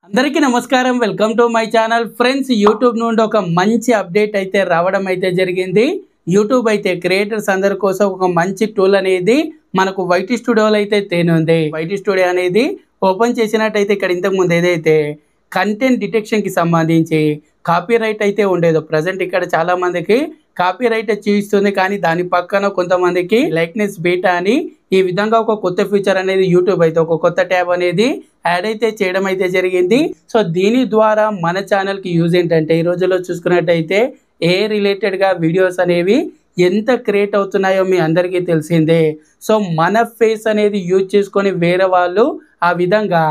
అందరికీ నమస్కారం welcome to my channel friends YouTube నుండి ఒక మంచి అప్డేట్ అయితే రావడం అయితే జరిగింది యూట్యూబ్ అయితే క్రియేటర్స్ అందరి కోసం ఒక మంచి టూల్ అనేది మనకు వైట్ స్టూడియోలో అయితే తేనుంది వైట్ స్టూడియో అనేది ఓపెన్ చేసినట్టయితే ఇక్కడ ఇంతకు ముందు ఏదైతే కంటెంట్ డిటెక్షన్ కి సంబంధించి కాపీరైట్ అయితే ఉండేదో ప్రెజెంట్ ఇక్కడ చాలా మందికి కాపీరైట్ చూపిస్తుంది కానీ దాని పక్కన కొంతమందికి లైక్నెస్ బీటా అని ఈ విధంగా ఒక కొత్త ఫీచర్ అనేది యూట్యూబ్ అయితే ఒక కొత్త ట్యాబ్ అనేది యాడ్ అయితే చేయడం అయితే జరిగింది సో దీని ద్వారా మన ఛానల్ కి యూజ్ ఏంటంటే ఈ రోజుల్లో చూసుకున్నట్టయితే ఏ రిలేటెడ్ గా వీడియోస్ అనేవి ఎంత క్రియేట్ అవుతున్నాయో మీ అందరికీ తెలిసిందే సో మన ఫేస్ అనేది యూజ్ చేసుకొని వేరే వాళ్ళు ఆ విధంగా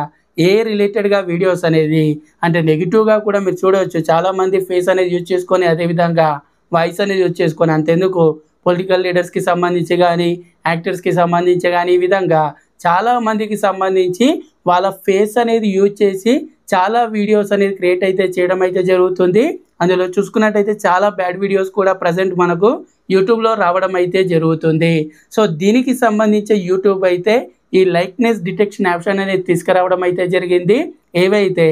ఏ రిలేటెడ్ గా వీడియోస్ అనేది అంటే నెగిటివ్ గా కూడా మీరు చూడవచ్చు చాలా మంది ఫేస్ అనేది యూజ్ చేసుకొని అదే విధంగా వాయిస్ అనేది యూజ్ చేసుకొని అంతెందుకు పొలిటికల్ లీడర్స్ కి సంబంధించి కానీ యాక్టర్స్ కి సంబంధించి కానీ ఈ విధంగా చాలా మందికి సంబంధించి వాళ్ళ ఫేస్ అనేది యూజ్ చేసి చాలా వీడియోస్ అనేది క్రియేట్ అయితే చేయడం అయితే జరుగుతుంది అందులో చూసుకున్నట్టయితే చాలా బ్యాడ్ వీడియోస్ కూడా ప్రజెంట్ మనకు యూట్యూబ్లో రావడం అయితే జరుగుతుంది సో దీనికి సంబంధించి యూట్యూబ్ అయితే ఈ లైక్నెస్ డిటెక్షన్ ఆప్షన్ అనేది తీసుకురావడం అయితే జరిగింది ఏవైతే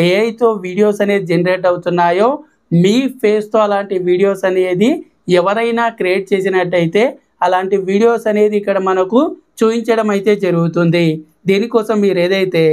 ఏఐతో వీడియోస్ అనేది జనరేట్ అవుతున్నాయో మీ ఫేస్తో అలాంటి వీడియోస్ అనేది ఎవరైనా క్రియేట్ చేసినట్టయితే అలాంటి వీడియోస్ అనేది ఇక్కడ మనకు చూపించడం అయితే జరుగుతుంది దీనికోసం మీరు ఏదైతే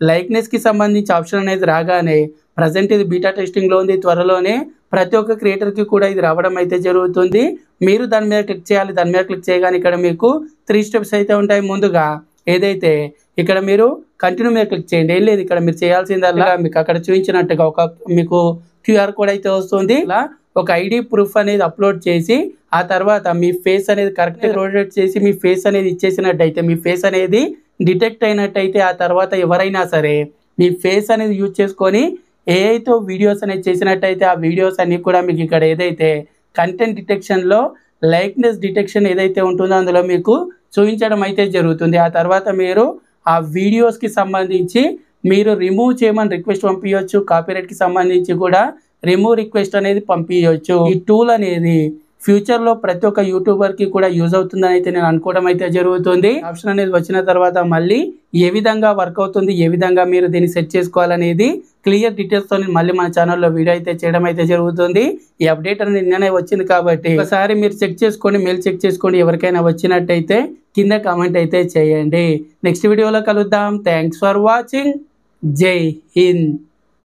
లైక్నెస్కి సంబంధించి ఆప్షన్ అనేది రాగానే ప్రజెంట్ ఇది బీటా టెస్టింగ్లో ఉంది త్వరలోనే ప్రతి ఒక్క క్రియేటర్కి కూడా ఇది రావడం అయితే జరుగుతుంది మీరు దాని మీద క్లిక్ చేయాలి దాని మీద క్లిక్ చేయగానే ఇక్కడ మీకు 3 స్టెప్స్ అయితే ఉంటాయి ముందుగా ఏదైతే ఇక్కడ మీరు కంటిన్యూ మీద క్లిక్ చేయండి ఏం లేదు ఇక్కడ మీరు చేయాల్సిందల్లా మీకు అక్కడ చూపించినట్టుగా ఒక మీకు క్యూఆర్ కోడ్ అయితే వస్తుంది ఇలా ఒక ఐడి ప్రూఫ్ అనేది అప్లోడ్ చేసి ఆ తర్వాత మీ ఫేస్ అనేది కరెక్ట్గా రొటేట్ చేసి మీ ఫేస్ అనేది ఇచ్చేసినట్టయితే మీ ఫేస్ అనేది డిటెక్ట్ అయినట్టయితే ఆ తర్వాత ఎవరైనా సరే మీ ఫేస్ అనేది యూజ్ చేసుకొని ఏఐతో వీడియోస్ అనేది చేసినట్టయితే ఆ వీడియోస్ అన్ని కూడా మీకు ఇక్కడ ఏదైతే కంటెంట్ డిటెక్షన్లో లైక్నెస్ డిటెక్షన్ ఏదైతే ఉంటుందో అందులో మీకు చూపించడం అయితే జరుగుతుంది ఆ తర్వాత మీరు ఆ వీడియోస్కి సంబంధించి మీరు రిమూవ్ చేయమని రిక్వెస్ట్ పంపించవచ్చు కాపీరైట్కి సంబంధించి కూడా రిమూవ్ రిక్వెస్ట్ అనేది పంపించవచ్చు ఈ టూల్ అనేది ఫ్యూచర్లో ప్రతి ఒక్క యూట్యూబర్కి కూడా యూజ్ అవుతుందని అయితే నేను అనుకోవడం అయితే జరుగుతుంది ఆప్షన్ అనేది వచ్చిన తర్వాత మళ్ళీ ఏ విధంగా వర్క్ అవుతుంది ఏ విధంగా మీరు దీన్ని సెట్ చేసుకోవాలనేది క్లియర్ డీటెయిల్స్తో మళ్ళీ మన ఛానల్లో వీడియో అయితే చేయడం అయితే జరుగుతుంది ఈ అప్డేట్ అనేది నిన్ననే వచ్చింది కాబట్టి ఒకసారి మీరు చెక్ చేసుకోండి మెయిల్ చెక్ చేసుకోండి ఎవరికైనా వచ్చినట్టయితే కింద కామెంట్ అయితే చేయండి నెక్స్ట్ వీడియోలో కలుద్దాం థ్యాంక్స్ ఫర్ వాచింగ్ జై హింద్